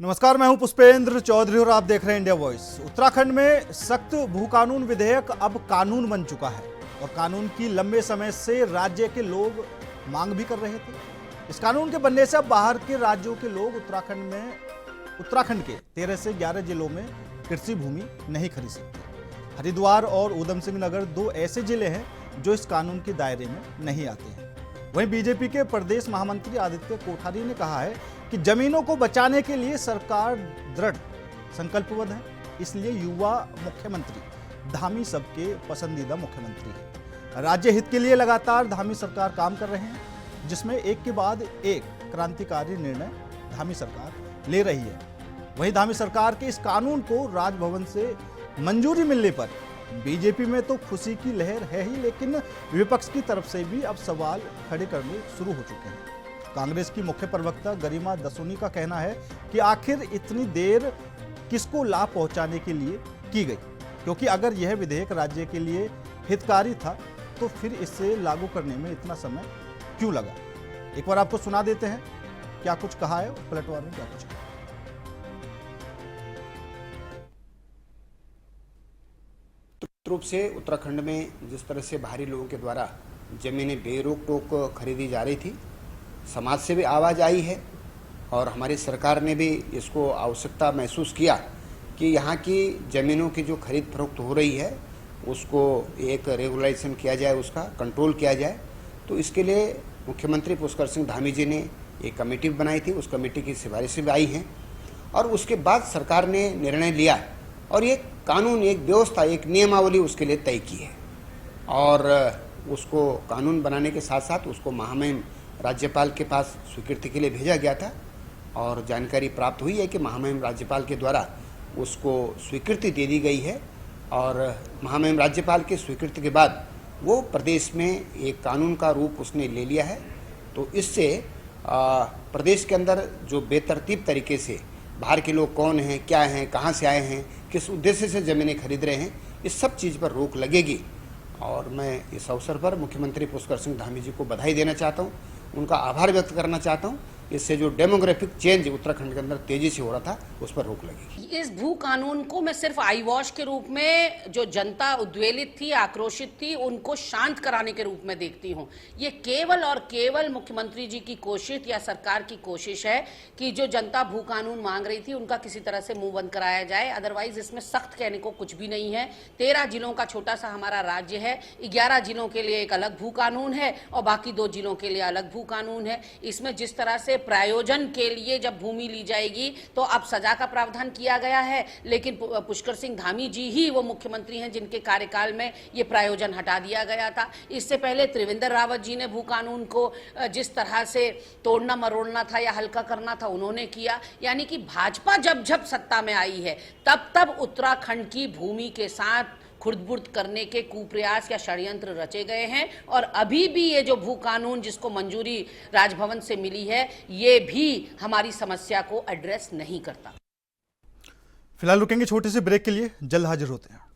नमस्कार, मैं हूं पुष्पेंद्र चौधरी और आप देख रहे हैं इंडिया वॉइस। उत्तराखंड में सख्त भू कानून विधेयक अब कानून बन चुका है और कानून की लंबे समय से राज्य के लोग मांग भी कर रहे थे। इस कानून के बनने से अब बाहर के राज्यों के लोग उत्तराखंड के 13 से 11 जिलों में कृषि भूमि नहीं खरीद सकते। हरिद्वार और ऊधम सिंह नगर दो ऐसे जिले हैं जो इस कानून के दायरे में नहीं आते हैं। वहीं बीजेपी के प्रदेश महामंत्री आदित्य कोठारी ने कहा है कि जमीनों को बचाने के लिए सरकार दृढ़ संकल्पबद्ध है, इसलिए युवा मुख्यमंत्री धामी सबके पसंदीदा मुख्यमंत्री है। राज्य हित के लिए लगातार धामी सरकार काम कर रहे हैं, जिसमें एक के बाद एक क्रांतिकारी निर्णय धामी सरकार ले रही है। वहीं धामी सरकार के इस कानून को राजभवन से मंजूरी मिलने पर बीजेपी में तो खुशी की लहर है ही, लेकिन विपक्ष की तरफ से भी अब सवाल खड़े करने शुरू हो चुके हैं। कांग्रेस की मुख्य प्रवक्ता गरिमा दसोनी का कहना है कि आखिर इतनी देर किसको लाभ पहुंचाने के लिए की गई, क्योंकि अगर यह विधेयक राज्य के लिए हितकारी था तो फिर इसे लागू करने में इतना समय क्यों लगा। एक बार आपको सुना देते हैं क्या कुछ कहा है पलटवार में, क्या कुछ कहा। रूप से उत्तराखंड में जिस तरह से बाहरी लोगों के द्वारा जमीनें बेरोक टोक खरीदी जा रही थी, समाज से भी आवाज़ आई है और हमारी सरकार ने भी इसको आवश्यकता महसूस किया कि यहाँ की ज़मीनों की जो खरीद फरोख्त हो रही है उसको एक रेगुलाइजेशन किया जाए, उसका कंट्रोल किया जाए। तो इसके लिए मुख्यमंत्री पुष्कर सिंह धामी जी ने एक कमेटी बनाई थी, उस कमेटी की सिफारिशें भी आई हैं और उसके बाद सरकार ने निर्णय लिया और एक कानून, एक व्यवस्था, एक नियमावली उसके लिए तय की है और उसको कानून बनाने के साथ साथ उसको महामहिम राज्यपाल के पास स्वीकृति के लिए भेजा गया था और जानकारी प्राप्त हुई है कि महामहिम राज्यपाल के द्वारा उसको स्वीकृति दे दी गई है और महामहिम राज्यपाल की स्वीकृति के बाद वो प्रदेश में एक कानून का रूप उसने ले लिया है। तो इससे प्रदेश के अंदर जो बेतरतीब तरीके से बाहर के लोग कौन हैं, क्या हैं, कहाँ से आए हैं, किस उद्देश्य से ज़मीनें खरीद रहे हैं, इस सब चीज़ पर रोक लगेगी। और मैं इस अवसर पर मुख्यमंत्री पुष्कर सिंह धामी जी को बधाई देना चाहता हूँ, उनका आभार व्यक्त करना चाहता हूँ। इससे जो डेमोग्राफिक चेंज उत्तराखंड के अंदर तेजी से हो रहा था उस पर रोक लगेगी। इस भू कानून को मैं सिर्फ आई वॉश के रूप में जो जनता उद्वेलित थी, आक्रोशित थी, उनको शांत कराने के रूप में देखती हूँ। ये केवल और केवल मुख्यमंत्री जी की कोशिश या सरकार की कोशिश है कि जो जनता भू कानून मांग रही थी उनका किसी तरह से मुंह बंद कराया जाए। अदरवाइज इसमें सख्त कहने को कुछ भी नहीं है। 13 जिलों का छोटा सा हमारा राज्य है, 11 जिलों के लिए एक अलग भू कानून है और बाकी 2 जिलों के लिए अलग भू कानून है। इसमें जिस तरह से प्रायोजन के लिए जब भूमि ली जाएगी तो अब सजा का प्रावधान किया गया है, लेकिन पुष्कर सिंह धामी जी ही वो मुख्यमंत्री हैं जिनके कार्यकाल में ये प्रायोजन हटा दिया गया था। इससे पहले त्रिवेंद्र रावत जी ने भू कानून को जिस तरह से तोड़ना मरोड़ना था या हल्का करना था उन्होंने किया। यानी कि भाजपा जब जब सत्ता में आई है तब तब उत्तराखंड की भूमि के साथ खुर्द-बुर्द करने के कुप्रयास या षड्यंत्र रचे गए हैं और अभी भी ये जो भू कानून जिसको मंजूरी राजभवन से मिली है ये भी हमारी समस्या को एड्रेस नहीं करता। फिलहाल रुकेंगे छोटे से ब्रेक के लिए, जल्द हाजिर होते हैं।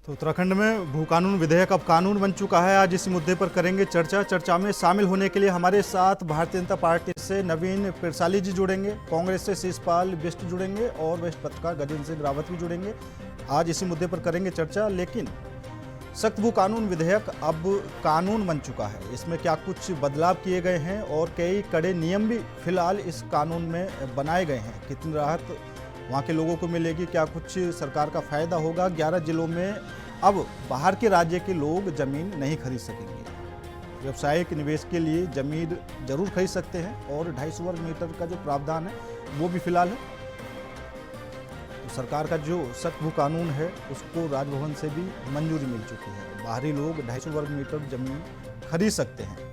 तो उत्तराखंड में भू कानून विधेयक अब कानून बन चुका है। आज इसी मुद्दे पर करेंगे चर्चा। चर्चा में शामिल होने के लिए हमारे साथ भारतीय जनता पार्टी से नवीन पिरसाली जी जुड़ेंगे, कांग्रेस से शिषपाल बिष्ट जुड़ेंगे और वरिष्ठ पत्रकार गजेंद्र सिंह रावत भी जुड़ेंगे। आज इसी मुद्दे पर करेंगे चर्चा। लेकिन सख्त भू कानून विधेयक अब कानून बन चुका है, इसमें क्या कुछ बदलाव किए गए हैं और कई कड़े नियम भी फिलहाल इस कानून में बनाए गए हैं। कितनी राहत वहाँ के लोगों को मिलेगी, क्या कुछ सरकार का फायदा होगा। 11 जिलों में अब बाहर के राज्य के लोग जमीन नहीं खरीद सकेंगे। व्यावसायिक निवेश के लिए जमीन जरूर खरीद सकते हैं और 250 वर्ग मीटर का जो प्रावधान है वो भी फिलहाल है। तो सरकार का जो सख्त भू कानून है उसको राजभवन से भी मंजूरी मिल चुकी है। बाहरी लोग 250 वर्ग मीटर जमीन खरीद सकते हैं।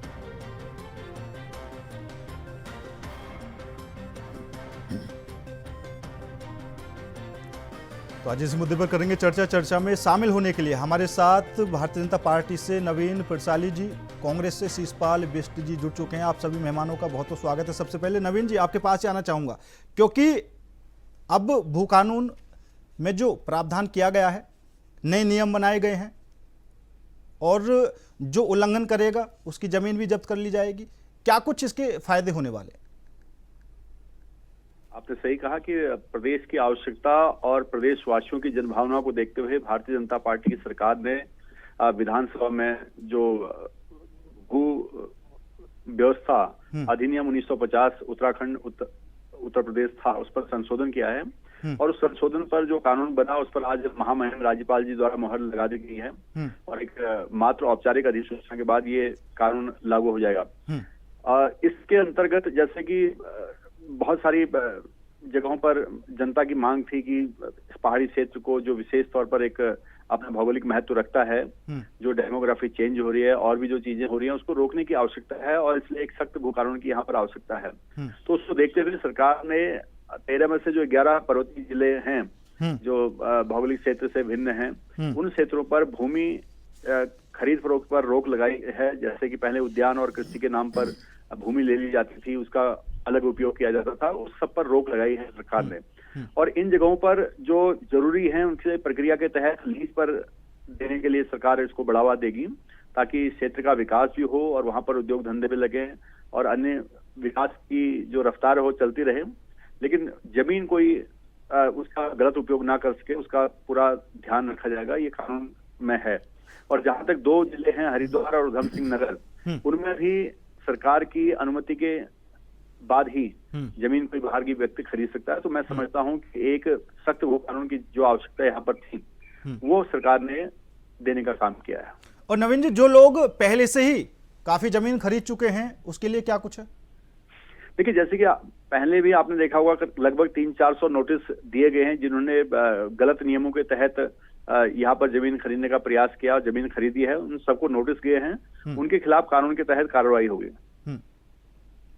तो आज इस मुद्दे पर करेंगे चर्चा में शामिल होने के लिए हमारे साथ भारतीय जनता पार्टी से नवीन पिरसाली जी, कांग्रेस से शिषपाल बिष्ट जी जुड़ चुके हैं। आप सभी मेहमानों का बहुत बहुत स्वागत है। सबसे पहले नवीन जी आपके पास ही आना चाहूँगा, क्योंकि अब भू कानून में जो प्रावधान किया गया है, नए नियम बनाए गए हैं और जो उल्लंघन करेगा उसकी जमीन भी जब्त कर ली जाएगी। क्या कुछ इसके फायदे होने वाले हैं? आपने सही कहा कि प्रदेश की आवश्यकता और प्रदेशवासियों की जनभावनाओं को देखते हुए भारतीय जनता पार्टी की सरकार ने विधानसभा में जो भू व्यवस्था अधिनियम 1950 उत्तराखंड उत्तर प्रदेश था उस पर संशोधन किया है और उस संशोधन पर जो कानून बना उस पर आज महामहिम राज्यपाल जी द्वारा मुहर लगा दी गई है और एक मात्र औपचारिक अधिसूचना के बाद ये कानून लागू हो जाएगा। इसके अंतर्गत जैसे कि बहुत सारी जगहों पर जनता की मांग थी कि इस पहाड़ी क्षेत्र को जो विशेष तौर पर एक अपना भौगोलिक महत्व रखता है, जो डेमोग्राफी चेंज हो रही है और भी जो चीजें हो रही हैं उसको रोकने की आवश्यकता है और इसलिए एक सख्त भू कानून की यहाँ पर आवश्यकता है। तो उसको देखते हुए सरकार ने 13 में से जो 11 पर्वतीय जिले हैं जो भौगोलिक क्षेत्र से भिन्न हैं उन क्षेत्रों पर भूमि खरीद फरोख्त पर रोक लगाई है। जैसे कि पहले उद्यान और कृषि के नाम पर भूमि ले ली जाती थी, उसका अलग उपयोग किया जाता था, उस सब पर रोक लगाई है सरकार ने। और इन जगहों पर जो जरूरी है उनसे प्रक्रिया के तहत लीज पर देने के लिए सरकार इसको बढ़ावा देगी ताकि क्षेत्र का विकास भी हो और वहां पर उद्योग धंधे भी लगे और अन्य विकास की जो रफ्तार है वो चलती रहे, लेकिन जमीन कोई उसका गलत उपयोग ना कर सके उसका पूरा ध्यान रखा जाएगा, ये कानून में है। और जहां तक 2 जिले हैं हरिद्वार और उधम सिंह नगर, उनमें भी सरकार की अनुमति के बाद ही जमीन कोई बाहर की व्यक्ति खरीद सकता है। तो मैं समझता हूं कि एक सख्त भू कानून की जो आवश्यकता यहाँ पर थी वो सरकार ने देने का काम किया है। और नवीन जी, जो लोग पहले से ही काफी जमीन खरीद चुके हैं उसके लिए क्या कुछ है? देखिए, जैसे कि पहले भी आपने देखा होगा लगभग 300-400 नोटिस दिए गए हैं जिन्होंने गलत नियमों के तहत यहाँ पर जमीन खरीदने का प्रयास किया और जमीन खरीदी है, उन सबको नोटिस गए हैं, उनके खिलाफ कानून के तहत कार्रवाई होगी।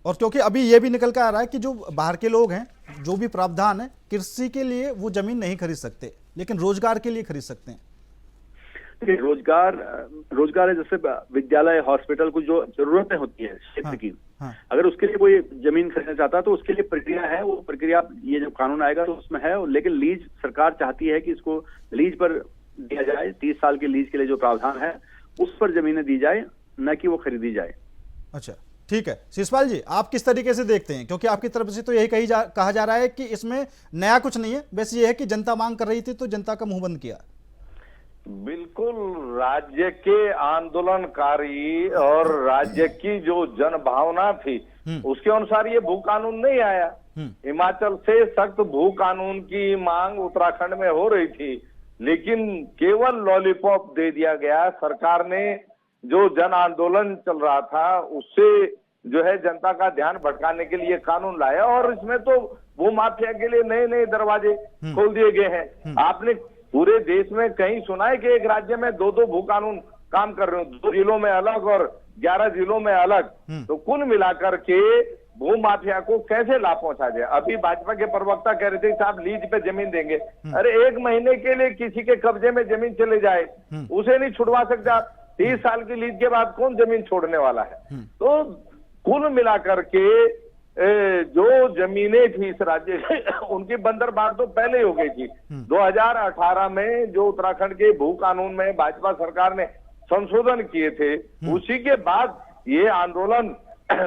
और क्योंकि अभी ये भी निकल कर आ रहा है कि जो बाहर के लोग हैं, जो भी प्रावधान है, कृषि के लिए वो जमीन नहीं खरीद सकते लेकिन रोजगार के लिए खरीद सकते हैं। रोजगार है, जैसे विद्यालय, हॉस्पिटल को जो जरूरतें होती है क्षेत्र की, अगर उसके लिए कोई जमीन खरीदना चाहता है तो उसके लिए प्रक्रिया है, वो प्रक्रिया ये जो कानून आएगा तो उसमें है। लेकिन लीज सरकार चाहती है कि इसको लीज पर दिया जाए, 30 साल की लीज के लिए जो प्रावधान है उस पर जमीनें दी जाए, न कि वो खरीदी जाए। अच्छा, ठीक है। शिषपाल जी, आप किस तरीके से देखते हैं? क्योंकि आपकी तरफ से तो यही कहा जा रहा है कि इसमें नया कुछ नहीं है, बस ये है कि जनता मांग कर रही थी तो जनता का मुंह बंद किया। बिल्कुल, राज्य के आंदोलनकारी और राज्य की जो जनभावना थी उसके अनुसार ये भू कानून नहीं आया। हिमाचल से सख्त भू कानून की मांग उत्तराखंड में हो रही थी, लेकिन केवल लॉलीपॉप दे दिया गया। सरकार ने जो जन आंदोलन चल रहा था उससे जो है जनता का ध्यान भटकाने के लिए कानून लाया और इसमें तो भू माफिया के लिए नए नए दरवाजे खोल दिए गए हैं। आपने पूरे देश में कहीं सुना है कि एक राज्य में 2-2 भू कानून काम कर रहे हो, 2 जिलों में अलग और 11 जिलों में अलग? तो कुल मिलाकर के भू माफिया को कैसे लाभ पहुंचा जाए? अभी भाजपा के प्रवक्ता कह रहे थे साहब लीज पे जमीन देंगे। अरे 1 महीने के लिए किसी के कब्जे में जमीन चले जाए उसे नहीं छुड़वा सकते आप। 30 साल की लीज के बाद कौन जमीन छोड़ने वाला है? तो कुल मिलाकर के जो जमीनें थी इस राज्य में उनकी बंदरबांट तो पहले ही हो गई थी। 2018 में जो उत्तराखंड के भू कानून में भाजपा सरकार ने संशोधन किए थे उसी के बाद ये आंदोलन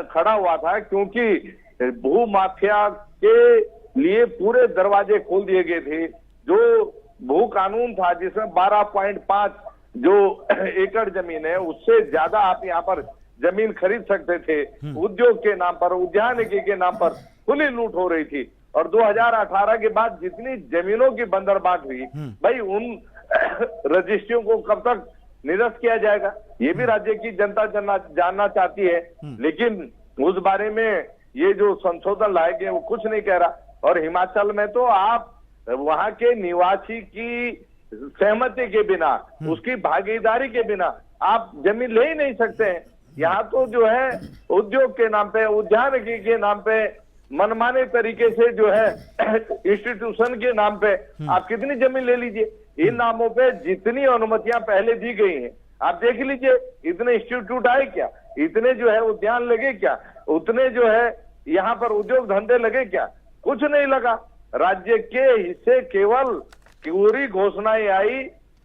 खड़ा हुआ था, क्योंकि भू माफिया के लिए पूरे दरवाजे खोल दिए गए थे। जो भू कानून था जिसमें 12.5 जो एकड़ जमीन है उससे ज्यादा आप यहाँ पर जमीन खरीद सकते थे। उद्योग के नाम पर, उद्यानिकी के नाम पर खुली लूट हो रही थी। और 2018 के बाद जितनी जमीनों की बंदरबांट हुई, भाई उन रजिस्ट्रियों को कब तक निरस्त किया जाएगा, ये भी राज्य की जनता जानना चाहती है। लेकिन उस बारे में ये जो संशोधन लाए गए वो कुछ नहीं कह रहा। और हिमाचल में तो आप वहां के निवासी की सहमति के बिना, उसकी भागीदारी के बिना आप जमीन ले ही नहीं सकते हैं। यहाँ तो जो है उद्योग के नाम पे, उद्यानिकी के नाम पे, मनमाने तरीके से जो है इंस्टीट्यूशन के नाम पे आप कितनी जमीन ले लीजिए। इन नामों पे जितनी अनुमतियां पहले दी गई हैं आप देख लीजिए, इतने इंस्टीट्यूट आए क्या, इतने जो है उद्यान लगे क्या, उतने जो है यहाँ पर उद्योग धंधे लगे क्या, कुछ नहीं लगा। राज्य के हिस्से केवल पूरी घोषणाएं आई,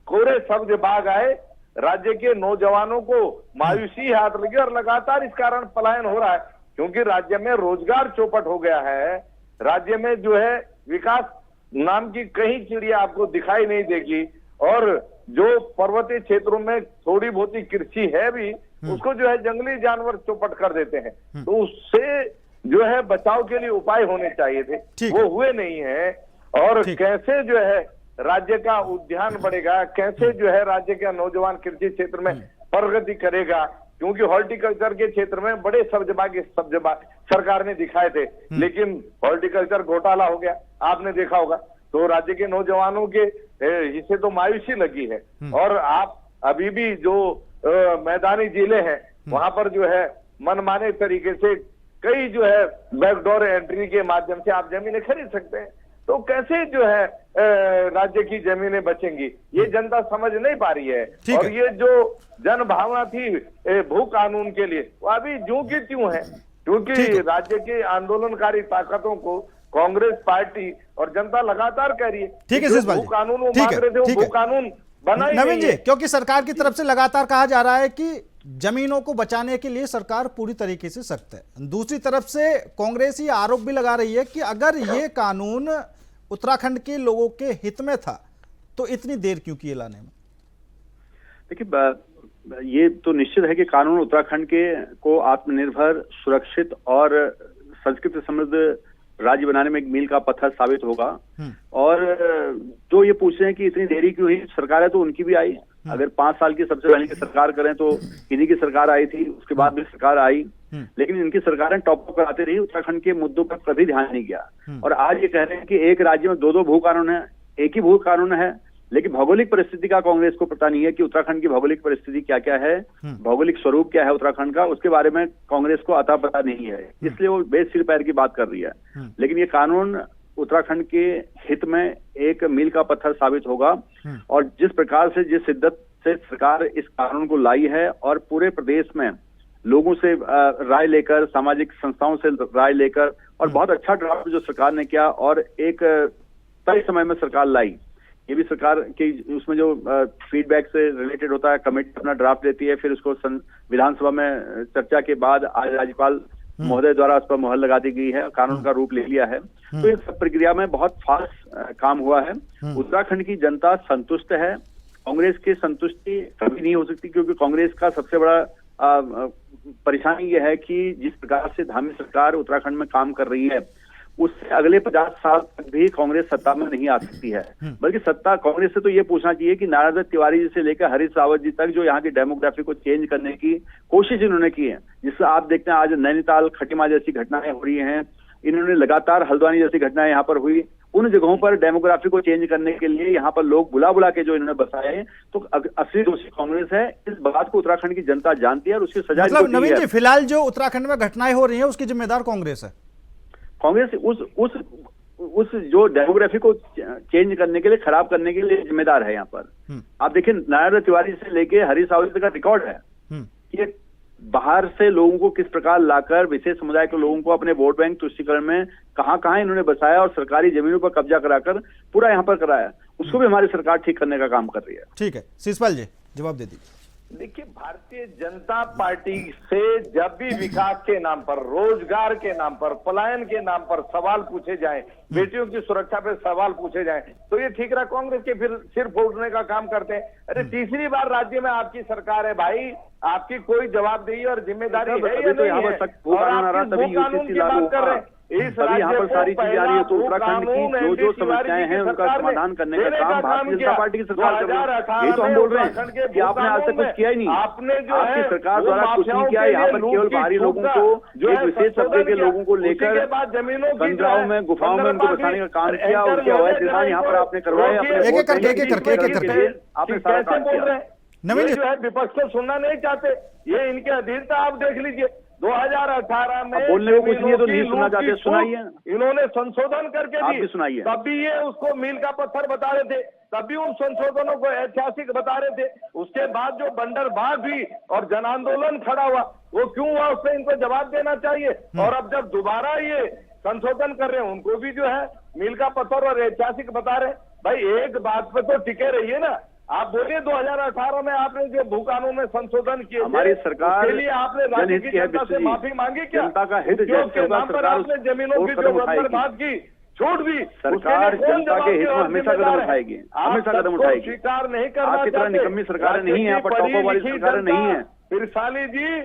कोरे शब्द बाग आए, राज्य के नौजवानों को मायूसी हाथ लगी और लगातार इस कारण पलायन हो रहा है, क्योंकि राज्य में रोजगार चौपट हो गया है। राज्य में जो है विकास नाम की कहीं चिड़िया आपको दिखाई नहीं देगी, और जो पर्वतीय क्षेत्रों में थोड़ी बहुत ही कृषि है भी, उसको जो है जंगली जानवर चौपट कर देते हैं। तो उससे जो है बचाव के लिए उपाय होने चाहिए थे, वो हुए नहीं है। और कैसे जो है राज्य का उद्यान बढ़ेगा, कैसे जो है राज्य का नौजवान कृषि क्षेत्र में प्रगति करेगा, क्योंकि हॉर्टिकल्चर के क्षेत्र में बड़े सब्जबाग सरकार ने दिखाए थे, लेकिन हॉर्टिकल्चर घोटाला हो गया, आपने देखा होगा। तो राज्य के नौजवानों के हिस्से तो मायूसी लगी है। और आप अभी भी जो मैदानी जिले हैं वहां पर जो है मनमाने तरीके से कई जो है बैकडोर एंट्री के माध्यम से आप जमीनें खरीद सकते हैं। तो कैसे जो है राज्य की जमीनें बचेंगी, ये जनता समझ नहीं पा रही है। और ये जो जन भावना थी भू कानून के लिए, वो अभी ज्यों की त्यों है, क्योंकि राज्य के आंदोलनकारी ताकतों को कांग्रेस पार्टी और जनता लगातार कह रही है। ठीक है शिषपाल जी, कानून वो मांग रहे थे, वो भू कानून बना ही नवीन जी, क्योंकि सरकार की तरफ से लगातार कहा जा रहा है कि जमीनों को बचाने के लिए सरकार पूरी तरीके से सख्त है। दूसरी तरफ से कांग्रेस ये आरोप भी लगा रही है कि अगर ये कानून उत्तराखंड के लोगों के हित में था तो इतनी देर क्यों की लाने में। देखिए, ये तो निश्चित है कि कानून उत्तराखंड के को आत्मनिर्भर, सुरक्षित और संस्कृत समृद्ध राज्य बनाने में एक मील का पत्थर साबित होगा। और जो ये पूछ रहे हैं कि इतनी देरी क्यों हुई, सरकारें तो उनकी भी आई। अगर 5 साल की सबसे पहले की सरकार करें तो इन्हीं की सरकार आई थी, उसके बाद भी सरकार आई, लेकिन इनकी सरकारें टॉप अप कराते रही, उत्तराखंड के मुद्दों पर कभी ध्यान नहीं किया। और आज ये कह रहे हैं कि एक राज्य में 2-2 भू कानून है, एक ही भू कानून है, लेकिन भौगोलिक परिस्थिति का कांग्रेस को पता नहीं है कि उत्तराखंड की भौगोलिक परिस्थिति क्या क्या है, भौगोलिक स्वरूप क्या है उत्तराखंड का, उसके बारे में कांग्रेस को अता पता नहीं है, इसलिए वो बेसिर पैर की बात कर रही है। लेकिन ये कानून उत्तराखंड के हित में एक मील का पत्थर साबित होगा। और जिस प्रकार से, जिस शिद्दत से सरकार इस कानून को लाई है और पूरे प्रदेश में लोगों से राय लेकर, सामाजिक संस्थाओं से राय लेकर, और बहुत अच्छा ड्राफ्ट जो सरकार ने किया और एक तय समय में सरकार लाई, ये भी सरकार की उसमें जो फीडबैक से रिलेटेड होता है, कमेटी अपना ड्राफ्ट देती है, फिर उसको विधानसभा में चर्चा के बाद आज राज्यपाल महोदय द्वारा उस पर मुहर लगा दी गई है, कानून का रूप ले लिया है। तो इस प्रक्रिया में बहुत फास्ट काम हुआ है। उत्तराखंड की जनता संतुष्ट है। कांग्रेस की संतुष्टि कभी नहीं हो सकती, क्योंकि कांग्रेस का सबसे बड़ा परेशानी यह है कि जिस प्रकार से धामी सरकार उत्तराखंड में काम कर रही है, उससे अगले 50 साल तक भी कांग्रेस सत्ता में नहीं आ सकती है। बल्कि सत्ता कांग्रेस से तो ये पूछना चाहिए कि नारायण दत्त तिवारी जी से लेकर हरीश रावत जी तक जो यहाँ की डेमोग्राफी को चेंज करने की कोशिश इन्होंने की है, जिससे आप देखते हैं आज नैनीताल, खटीमा जैसी घटनाएं हो रही हैं, इन्होंने लगातार हल्द्वानी जैसी घटनाएं यहाँ पर हुई, उन जगहों पर डेमोग्राफी को चेंज करने के लिए यहाँ पर लोग बुला के जो इन्होंने बसाए, तो असली दोषी कांग्रेस है। इस बात को उत्तराखंड की जनता जानती है और उसकी सजा मतलब नवीन जी, फिलहाल जो उत्तराखंड में घटनाएं हो रही हैं उसकी जिम्मेदार कांग्रेस है। कांग्रेस उस जो डेमोग्राफी को चेंज करने के लिए, खराब करने के लिए जिम्मेदार है यहाँ पर। आप देखिए, नारायण तिवारी से लेके हरीश रावत तक का रिकॉर्ड है कि बाहर से लोगों को किस प्रकार लाकर विशेष समुदाय के लोगों को अपने वोट बैंक तुष्टीकरण में कहां इन्होंने बसाया और सरकारी जमीनों पर कब्जा कराकर पूरा यहाँ पर कराया, उसको भी हमारी सरकार ठीक करने का काम कर रही है। ठीक है, शिषपाल जी जवाब दे दीजिए। देखिए, भारतीय जनता पार्टी से जब भी विकास के नाम पर, रोजगार के नाम पर, पलायन के नाम पर सवाल पूछे जाएं, बेटियों की सुरक्षा पे सवाल पूछे जाएं, तो ये ठीक रहा, कांग्रेस के फिर सिर फोड़ने का काम करते हैं। अरे तीसरी बार राज्य में आपकी सरकार है भाई, आपकी कोई जवाबदेही और जिम्मेदारी है या नहीं है? और आप किस भू कानून की बात कर रहे हैं? इस अभी यहाँ पर राज्य सारी को चीजें आ रही है, तो पहला उत्तराखंड की भू जो कानून समस्याएं हैं उनका सरकार ने समाधान करने का देने काम भारतीय जनता किया। पार्टी की सरकार कर रही है। 2018 यही तो हम में बोल रहे उत्तराखंड के हैं कि आपने आज तक कुछ किया ही नहीं। आपने जो आपकी है सरकार वो द्वारा कुछ नहीं माफियाओं किया। के यहाँ लिए पर लूट केवल की बाहरी छूट लोगों का को, जो एक है विशेष तबके संशोधन के किया। लोगों को उसी लेकर के बाद जमीनों की जो बंदराओं है में, गुफाओं में उनको बसाने का काम किया। एंकर उनके अवैध लोग निर्माण यहाँ पर आपने करवाए, अपने एक-एक वोट करके, बैंक एक-एक करके, एक-एक के करके। लिए आपने सारा कैसे काम बोल रहे किया। हैं? नवीन ये जी, जो है विपक्ष को सुनना नहीं चाहते, ये इनके अधीनता आप देख लीजिए। 2018 में अब बोलने को कुछ नहीं है तो नहीं सुनना चाहते, जमीनों की सुनाइए। छूट इन्होंने संशोधन करके आप दी। भी सुनाइए। तब भी ये उसको मील का पत्थर बता रहे थे, तब भी उन संशोधनों को ऐतिहासिक बता रहे थे। उसके बाद जो बंदरबाग हुई और जन आंदोलन खड़ा हुआ, वो क्यों हुआ, उससे इनको जवाब देना चाहिए। और अब जब दोबारा ये संशोधन कर रहे हैं, उनको भी जो है मील का पत्थर और ऐतिहासिक बता रहे हैं। भाई एक बात पे तो टिके रहिए ना। आप बोलिए 2018 में आपने जो भू कानून में संशोधन किए हमारी सरकार के लिए आपने राज्य जनहित की की है, जनता से बिस्तर जी। माफी मांगी क्या? जनता का हित उद्योग जैसे के होगा, नाम पर सरकार आपने जमीनों वो की कदम जो उठाएगी। बंदरबाग की छूट भी, सरकार जनता के हित में हमेशा कदम उठाएगी, हमेशा कदम उठाएगी। स्वीकार नहीं करना आपकी तरह चाहते। निकम्मी सरकारें नहीं है, यहाँ पर टॉप वाली सरकारें नहीं है। त्रिशाली जी,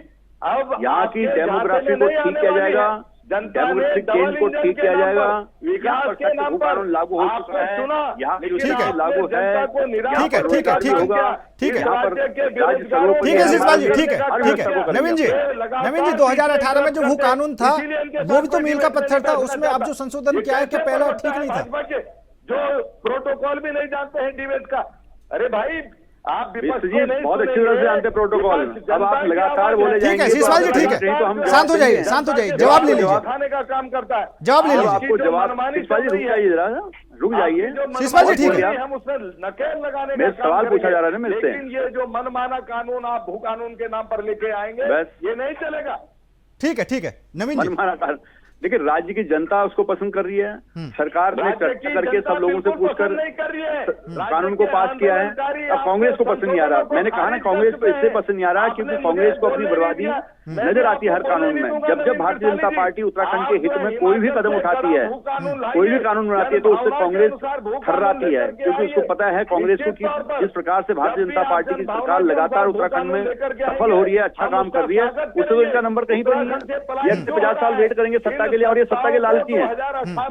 अब यहाँ की आपके डेमोग्राफी झांसे को में नहीं ठीक आने किया वाली है। जाएगा, जनता ने डेमोक्रेटिक डबल चेंज को इंजन ठीक के किया नाम जाएगा। पर, विकास के नाम पर कानून लागू हो आपको चुका है, चुना, यहाँ लेकिन ठीक है, आपने लागू है। जनता को निराश ठीक है, कर ठीक है, ठीक है, दिया। ठीक है। इस यहाँ पर राज्य के राज्य बेरोजगारों सर्वोपरि ठीक है के शिशपाल जी, हर ठीक है, जगह ठीक है। कर नवीन जी, दिया। नवीन जी, 2018 में जो भू कानून था वो भी तो मील का पत्थर था, उसमें अब जो संशोधन किया है क्या पहला ठीक नहीं था? भाजपा के जो प्रोटोकॉल भी नहीं जानते हैं डिबेट का। अरे भाई, आप विपक्ष जी को नहीं बहुत अच्छी सुनेंगे। तरह से जानते प्रोटोकॉल। विपक्ष अब आप जनता की लगातार आवाज बोले है। ठीक है, जाएंगे शिशपाल जी, तो ठीक आप है। नहीं तो हम शांत हो जाइए, शांत हो जाइए, जवाब ले लीजिए। खाने का काम करता है। जवाब ले अब लीजिए। आपको जवाब, शिशपाल जी रुक जाइए जरा, रुक जाइए। शिशपाल जी, ठीक है। हम उसमें नकेल लगाने मेरे का काम सवाल पूछा करेंगे। जा रहा है ना मेरे से। लेकिन ये जो मनमाना कानून आप भू कानून के नाम पर लेके आएंगे, बस। ये नहीं चलेगा। ठीक है, ठीक है। नवीन जी, मनमाना कारण, देखिए राज्य की जनता उसको पसंद कर रही है। सरकार ने राज्य चर्चा की करके जनता सब लोगों से बिल्कुल पूछकर पसंद नहीं कर रही है। कानून को पास किया है। अब कांग्रेस को पसंद नहीं आ रहा। मैंने कहा ना, कांग्रेस को इससे पसंद नहीं आ रहा क्योंकि कांग्रेस को अपनी बर्बादी नजर आती है हर कानून में। जब जब भारतीय जनता पार्टी उत्तराखंड के हित में कोई भी कदम उठाती है, कोई भी कानून बनाती है, तो उससे कांग्रेस थर्राती है, क्योंकि उसको पता है कांग्रेस को कि जिस प्रकार से भारतीय जनता पार्टी की सरकार लगातार उत्तराखंड में सफल हो रही है, अच्छा काम कर रही है, उससे तो इनका नंबर कहीं पर नहीं है। ये 50 साल वेट करेंगे सत्ता के लिए, और ये सत्ता के लालची हैं,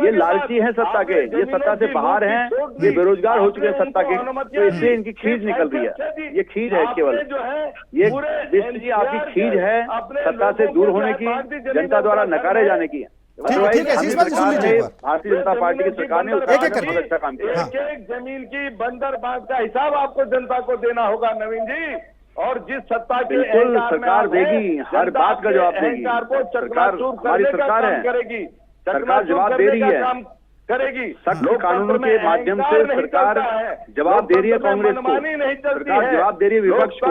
ये लालची हैं सत्ता के, ये सत्ता से बाहर हैं, ये बेरोजगार हो चुके हैं सत्ता के, तो इससे इनकी खींच निकल रही है। ये खींच है केवल, ये बेसिकली आपकी खींच है सत्ता से दूर होने की, जनता द्वारा नकारे जाने की। ठीक है, शिशपाल जी, सुन लीजिए एक बार। भारतीय जनता पार्टी की सरकार ने एक-एक करके। बहुत अच्छा काम किया। एक एक जमीन की बंदरबाग का हिसाब आपको जनता को देना होगा नवीन जी। और जिस सत्ता के बिल्कुल अहंकार में सरकार आप हैं, देगी, हर जनता बात का के जवाब देगी। अहंकार को सरकार चकनाचूर हमारी करने का सरकार काम है, करेगी, सरकार चकनाचूर जवाब दे करने रही का है। काम करेगी। सख्त लोकतंत्र कानूनों के में माध्यम से अहंकार नहीं सरकार चलता है। जवाब दे रही है लोकतंत्र में कांग्रेस को, मनमानी नहीं चलती सरकार है। जवाब दे रही है विपक्ष को,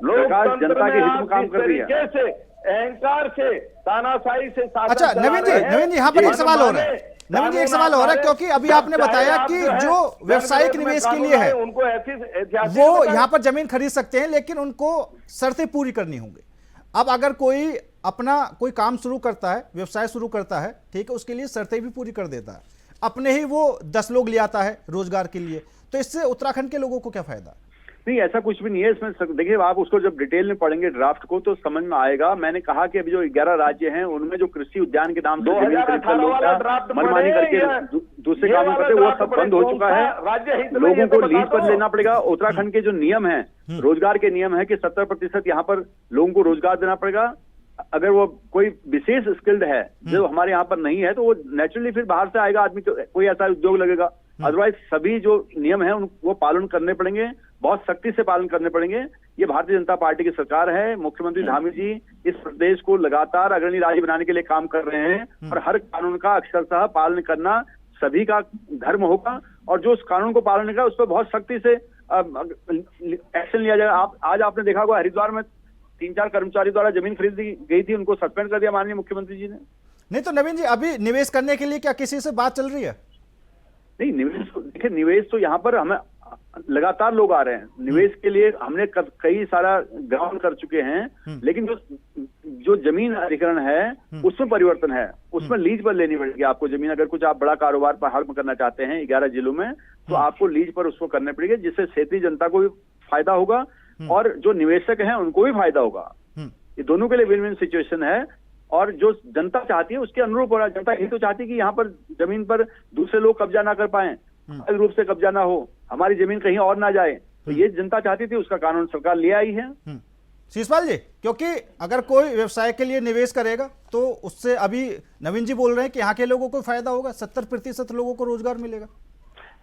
सरकार जनता के हित में काम कर रही है। तरीके से अहंकार से, तानाशाही से शासन अच्छा चला नवीन जी, रहे हैं। नवीन जी, यहाँ पर एक सवाल हो रहा है। मनमाने नवीन जी, एक सवाल हो रहा है, क्योंकि अभी आपने बताया कि जो व्यवसायिक निवेश के लिए है उनको ऐतिहासिक वो बताएं। यहाँ पर जमीन खरीद सकते हैं, लेकिन उनको शर्तें पूरी करनी होंगी। अब अगर कोई अपना कोई काम शुरू करता है, व्यवसाय शुरू करता है, ठीक है, उसके लिए शर्तें भी पूरी कर देता है, अपने ही वो 10 लोग ले आता है रोजगार के लिए, तो इससे उत्तराखंड के लोगों को क्या फायदा? नहीं, ऐसा कुछ भी नहीं है इसमें। देखिए, आप उसको जब डिटेल में पढ़ेंगे ड्राफ्ट को तो समझ में आएगा। मैंने कहा कि अभी जो 11 राज्य हैं उनमें जो कृषि उद्यान के नाम से जमीन खरीदकर लोग मनमानी करके दूसरे कानून करते, वो सब बंद हो चुका है। लोगों को लीज पर लेना पड़ेगा। उत्तराखंड के जो नियम है, रोजगार के नियम है कि 70% यहाँ पर लोगों को रोजगार देना पड़ेगा। अगर वो कोई विशेष स्किल्ड है जो हमारे यहाँ पर नहीं है, तो वो नेचुरली फिर बाहर से आएगा आदमी, कोई ऐसा उद्योग लगेगा। अदरवाइज सभी जो नियम है वो पालन करने पड़ेंगे, बहुत सख्ती से पालन करने पड़ेंगे। ये भारतीय जनता पार्टी की सरकार है। मुख्यमंत्री धामी जी इस प्रदेश को लगातार अग्रणी राज्य बनाने के लिए काम कर रहे हैं, और हर कानून का अक्षरशः पालन करना सभी का धर्म होगा, और जो उस कानून को पालन करेगा उस पर बहुत सख्ती से एक्शन लिया जाएगा। आज आपने देखा होगा हरिद्वार में 3-4 कर्मचारी द्वारा जमीन खरीदी गई थी, उनको सस्पेंड कर दिया माननीय मुख्यमंत्री जी ने। नहीं तो नवीन जी, अभी निवेश करने के लिए क्या किसी से बात चल रही है? नहीं, देखिए निवेश तो यहाँ पर हमें लगातार लोग आ रहे हैं निवेश के लिए। हमने कई सारा ग्राउंड कर चुके हैं, लेकिन जो जमीन अधिग्रहण है उसमें परिवर्तन है, उसमें लीज पर लेनी पड़ेगी आपको जमीन। अगर कुछ आप बड़ा कारोबार पहाड़ में करना चाहते हैं 11 जिलों में, तो आपको लीज पर उसको करने पड़ेगी, जिससे क्षेत्रीय जनता को भी फायदा होगा और जो निवेशक हैं उनको भी फायदा होगा। ये दोनों के लिए विन विन सिचुएशन है। और जो जनता चाहती है उसके अनुरूप हो रहा है। जनता यही तो चाहती है कि यहाँ पर जमीन पर दूसरे लोग कब्जा ना कर पाए, अवैध रूप से कब्जा ना हो, हमारी जमीन कहीं और ना जाए। तो ये जनता चाहती थी, उसका कानून सरकार ले आई है। शिषपाल जी, क्योंकि अगर कोई व्यवसाय के लिए निवेश करेगा तो उससे अभी नवीन जी बोल रहे हैं कि यहाँ के लोगों को फायदा होगा, 70% लोगों को रोजगार मिलेगा।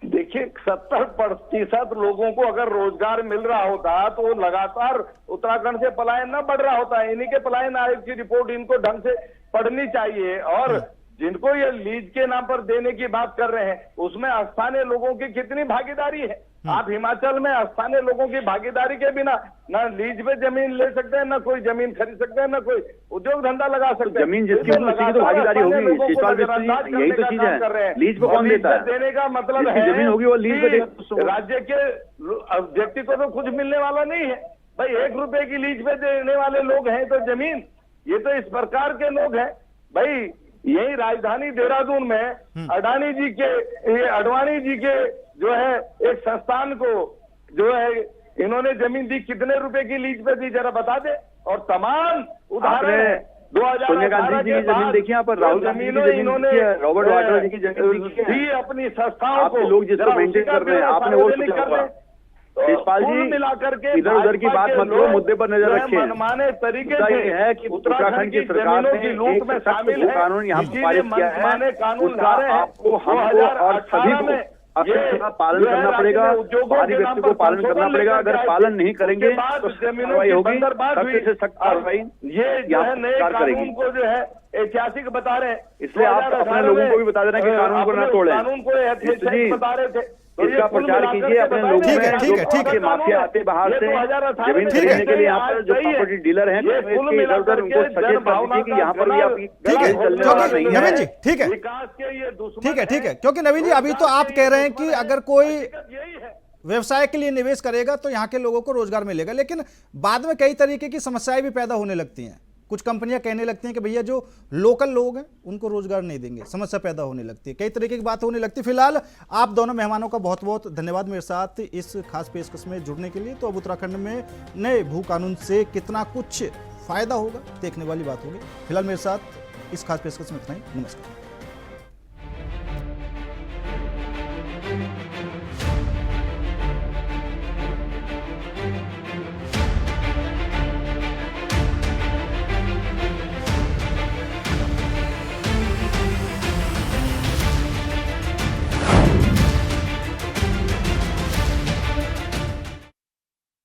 देखिए 70% लोगों को अगर रोजगार मिल रहा होता तो लगातार उत्तराखंड से पलायन न बढ़ रहा होता। इन्हीं के पलायन आयोग की रिपोर्ट इनको ढंग से पढ़नी चाहिए। और जिनको ये लीज के नाम पर देने की बात कर रहे हैं उसमें स्थानीय लोगों की कितनी भागीदारी है? आप हिमाचल में स्थानीय लोगों की भागीदारी के बिना न लीज पे जमीन ले सकते हैं, न कोई जमीन खरीद सकते हैं, न कोई उद्योग धंधा लगा सकते हैं। जमीन जिसकी होगी उसकी तो भागीदारी होगी। शिषपाल मिश्र जी, यही तो चीज है, लीज पे कौन देता है? देने का मतलब है जमीन होगी वो लीज पे देगा। राज्य के व्यक्ति को तो कुछ मिलने वाला नहीं है भाई। 1 रुपए की लीज पे देने वाले लोग हैं तो जमीन, ये तो इस प्रकार के लोग हैं भाई। यही राजधानी देहरादून में अडानी जी के, ये अडवाणी जी के जो है एक संस्थान को जो है इन्होंने जमीन दी, कितने रुपए की लीज पे दी जरा बता दे। और तमाम उदाहरण 2018 के बाद देखिए यहाँ पर राहुल गांधी की इन्होंने रॉबर्ट वाड्रा जी की जमीन दी अपनी संस्थाओं को। लोग जिसको मेंटेन कर रहे हैं, आपने वो सोचा होगा। शिषपाल जी, मिलाकर के इधर उधर की बात मत करो, मुद्दे पर नजर रखें। मनमाने तरीके से है कि उत्तराखंड की सरकार ने की लूट में शामिल है, कानून यहाँ पर पारित किया है, कानून उसका आपको, हमको और सभी को अक्षरशः पालन करना पड़ेगा। हमारी व्यक्ति को पालन करना पड़ेगा। अगर पालन नहीं करेंगे तो कार्रवाई होगी, सख्त से सख्त कार्रवाई ये जो है नए कानून को जो है ऐतिहासिक बता रहे हैं। इसलिए आप अपने लोगों को भी बता देना कि कानून को ना तोड़ें। कानून को ऐतिहासिक बता रहे थे, इसका प्रचार कीजिए अपने लोगों में। ठीक है। माफिया आते बाहर से जमीन खरीदने के लिए यहाँ पर जो प्रॉपर्टी डीलर हैं, इधर उधर उनको सचेत कर दीजिए कि यहाँ पर भी आपकी चलने वाला नहीं है। नवीन जी ठीक है, ठीक है, क्योंकि नवीन जी अभी तो आप कह रहे हैं कि अगर कोई व्यवसाय के लिए निवेश करेगा तो यहाँ के लोगों को रोजगार मिलेगा, लेकिन बाद में कई तरीके की समस्याएं भी पैदा होने लगती हैं। कुछ कंपनियां कहने लगती हैं कि भैया जो लोकल लोग हैं उनको रोजगार नहीं देंगे, समस्या पैदा होने लगती है, कई तरीके की बात होने लगती है। फिलहाल आप दोनों मेहमानों का बहुत बहुत धन्यवाद मेरे साथ इस खास पेशकश में जुड़ने के लिए। तो अब उत्तराखंड में नए भू कानून से कितना कुछ फायदा होगा देखने वाली बात होगी। फिलहाल मेरे साथ इस खास पेशकश में इतना ही। नमस्कार।